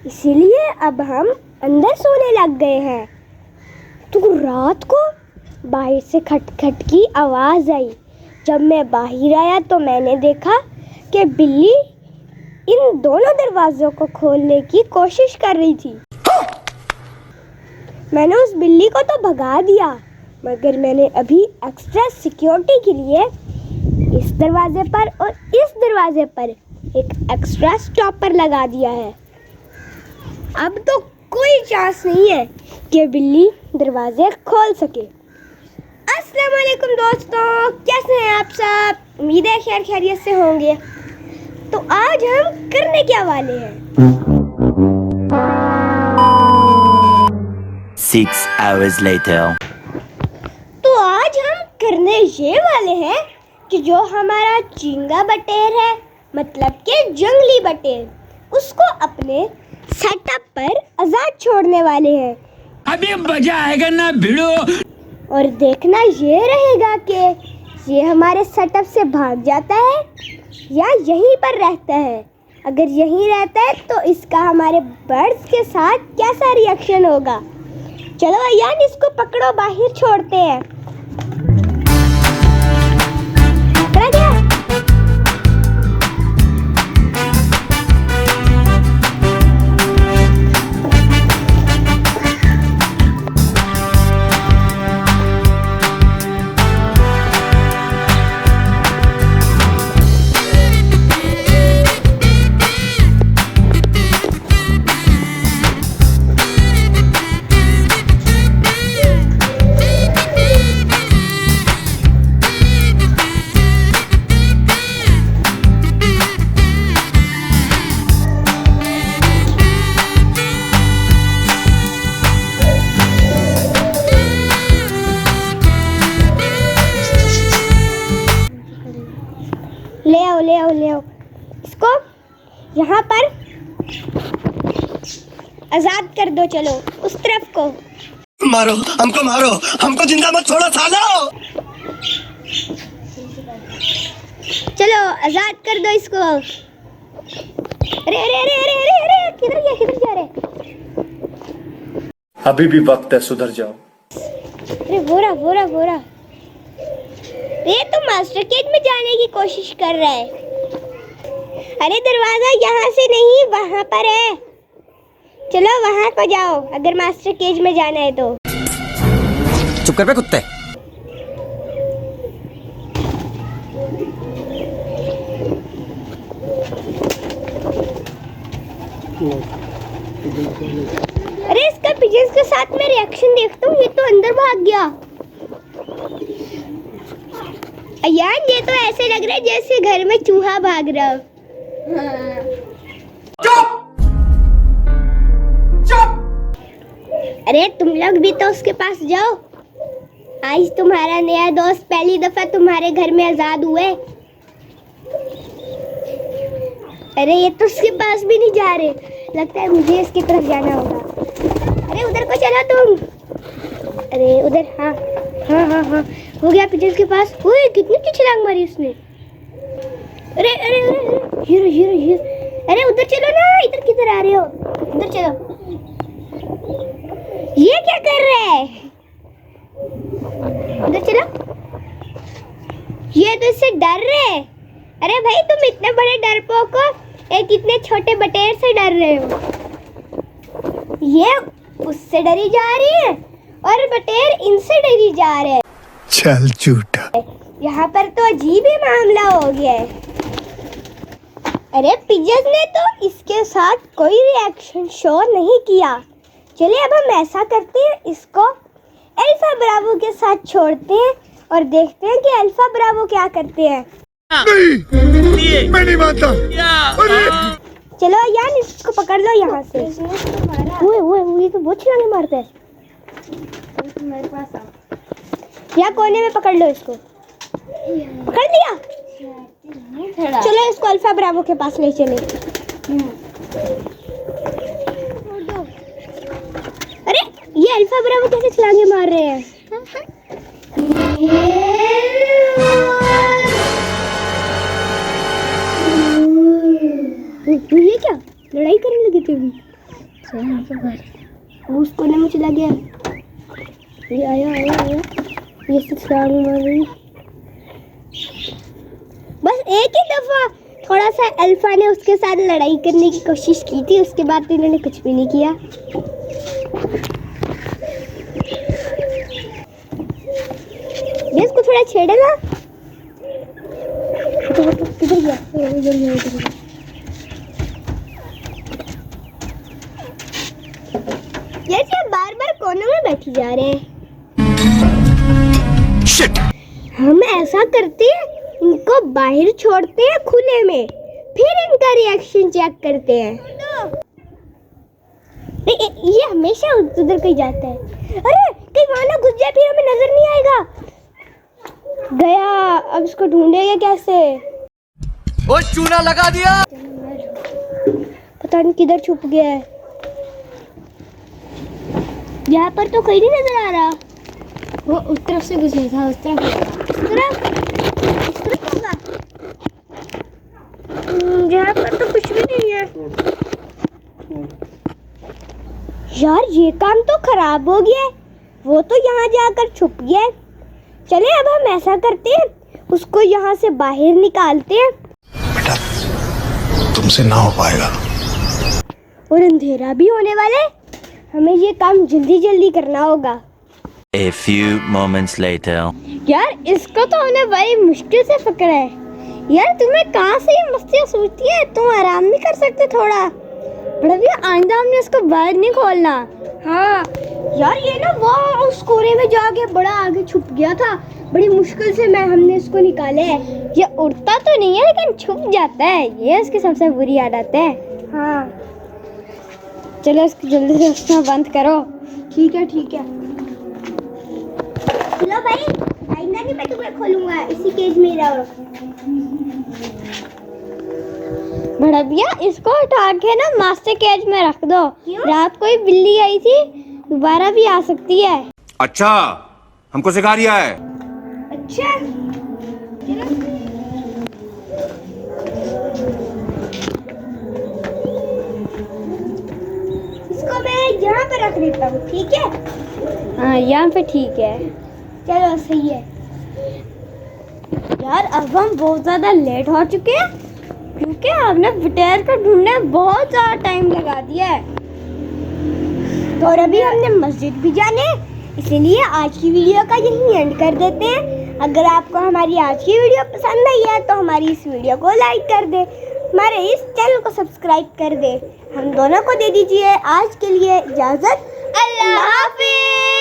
इसीलिए अब हम अंदर सोने लग गए हैं। तो रात को बाहर से खटखट की आवाज़ आई। जब मैं बाहर आया तो मैंने देखा कि बिल्ली इन दोनों दरवाज़ों को खोलने की कोशिश कर रही थी। मैंने उस बिल्ली को तो भगा दिया, मगर मैंने अभी एक्स्ट्रा सिक्योरिटी के लिए इस दरवाजे पर और इस दरवाजे पर एक एक्स्ट्रा स्टॉपर लगा दिया है। अब तो कोई चांस नहीं है कि बिल्ली दरवाजे खोल सके। अस्सलाम वालेकुम दोस्तों, कैसे हैं आप सब? उम्मीद है खैर खैरियत से होंगे। तो आज हम करने क्या वाले हैं? 6 hours later. तो आज हम करने ये वाले हैं कि जो हमारा चींगा बटेर है, मतलब कि जंगली बटेर, उसको अपने सेटअप पर आज़ाद छोड़ने वाले हैं। अभी मजा आएगा ना भिड़ो। और देखना ये रहेगा कि ये हमारे सेटअप से भाग जाता है या यहीं पर रहता है। अगर यहीं रहता है तो इसका हमारे बर्ड्स के साथ कैसा रिएक्शन होगा। चलो अयान, इसको पकड़ो, बाहर छोड़ते हैं। पकड़ा गया? ले आओ इसको यहाँ पर आजाद कर दो। चलो उस तरफ को मारो, हमको जिंदा मत छोड़ो सालो। चलो आजाद कर दो इसको। अरे अरे अरे अरे अरे अरे, किधर जा रहे? अभी भी वक्त है, सुधर जाओ। अरे बोरा ये तो मास्टर केज में जाने की कोशिश कर रहा है। अरे दरवाजा यहाँ से नहीं, वहाँ पर है। चलो वहाँ को जाओ अगर मास्टर केज में जाना है तो। चुप कर बे कुत्ते। अरे इसका पिजन्स के साथ में रिएक्शन देखता हूँ, ये तो अंदर भाग गया। यार ये तो ऐसे लग रहा है जैसे घर में चूहा भाग रहा हो। चुप! अरे तुम लोग भी तो उसके पास जाओ। आज तुम्हारा नया दोस्त पहली दफा तुम्हारे घर में आजाद हुए। अरे ये तो उसके पास भी नहीं जा रहे, लगता है मुझे इसकी तरफ जाना होगा। अरे उधर को चलो तुम। अरे उधर, हाँ हो गया पिजन्स के पास। ओए कितनी की छलांग मारी उसने। अरे अरे अरे हीरो। अरे उधर चलो ना, इधर किधर आ रहे हो? उधर चलो। ये क्या कर रहे है? उधर चलो। ये तो इससे डर रहे। अरे भाई तुम इतने बड़े डरपोक को एक इतने छोटे बटेर से डर रहे हो। ये उससे डरी जा रही है और बटेर इनसे डरी जा रहे हैं। चल झूठा। यहाँ पर तो अजीब ही मामला हो गया है। अरे पिजन ने तो इसके साथ कोई रिएक्शन शो नहीं किया। चलिए अब हम ऐसा करते हैं, इसको अल्फा ब्रावो के साथ छोड़ते हैं और देखते हैं कि अल्फा ब्रावो क्या करते हैं। नहीं, मैं नहीं मानता। चलो यार इसको पकड़ लो यहाँ से। वो तो बहुत छलांगे मारता है। यहाँ कोने में पकड़ लो इसको। पकड़ लिया? चलो इसको अल्फा ब्रावो के पास ले चले। अरे ये अल्फा ब्रावो कैसे छलांगे मार रहे हैं? ये क्या लड़ाई करने लगे थे अभी? वो उस कोने में चला गया। ये आया ये ससुराल में मर गई। बस एक ही दफा थोड़ा सा अल्फा ने उसके साथ लड़ाई करने की कोशिश की थी, उसके बाद तो इन्होंने कुछ भी नहीं किया। ये इसको थोड़ा छेड़े ना। किधर गया? इधर गया। ये बार बार कोने में बैठी जा रहे हैं। Shit! हम ऐसा करते हैं, इनको बाहर छोड़ते हैं खुले में, फिर इनका रिएक्शन चेक करते हैं। ये हमेशा उधर कहीं जाता है। अरे कहीं वहां ना घुस जाए, फिर हमें नजर नहीं आएगा। गया, अब इसको ढूंढेंगे कैसे? वो चूना लगा दिया। पता नहीं किधर छुप गया है। यहाँ पर तो कहीं नहीं नजर आ रहा। वो उस तरफ से गुजरा था, उस तरफ होगा। यहाँ पर तो कुछ भी नहीं है। यार ये काम तो खराब हो गया है। वो तो यहाँ जाकर छुप गया है। चले अब हम ऐसा करते हैं, उसको यहाँ से बाहर निकालते हैं। बेटा तुमसे ना हो पाएगा। और अंधेरा भी होने वाला है, हमें ये काम जल्दी जल्दी करना होगा। A few moments later. यार इसको तो हमने बड़ी मुश्किल से पकड़ा है। यार तुम्हें कहाँ से ये मस्तियाँ सूझती है? तुम आराम नहीं कर सकते थोड़ा? बड़ा भैया आइंदा हमने इसको बाहर नहीं खोलना। हाँ यार ये ना वो उस कोने में जाके बड़ा आगे छुप गया था। बड़ी मुश्किल से हमने इसको निकाला है। ये उड़ता तो नहीं है लेकिन छुप जाता है, ये इसकी सबसे बुरी आदत है। हाँ चलो इसको जल्दी से उसका बंद करो। ठीक है चलो भाई, आइंदा नहीं मैं तुम्हें खोलूंगा, इसी केज में रहो। बड़ा भैया इसको हटा के ना मास्टर केज में रख दो। रात को ही बिल्ली आई थी, दोबारा भी आ सकती है। अच्छा हमको सिखा रिया है। अच्छा इसको मैं यहाँ पे रख देता हूँ, ठीक है? हाँ यहाँ पे ठीक है। चलो सही है। यार अब हम बहुत ज़्यादा लेट हो चुके हैं, क्योंकि हमने बटेर को ढूंढने बहुत ज़्यादा टाइम लगा दिया है। तो और अभी हमने मस्जिद भी जाने, इसलिए आज की वीडियो का यहीं एंड कर देते हैं। अगर आपको हमारी आज की वीडियो पसंद आई है तो हमारी इस वीडियो को लाइक कर दे, हमारे इस चैनल को सब्सक्राइब कर दे। हम दोनों को दे दीजिए आज के लिए इजाज़त। अल्लाह हाफिज़।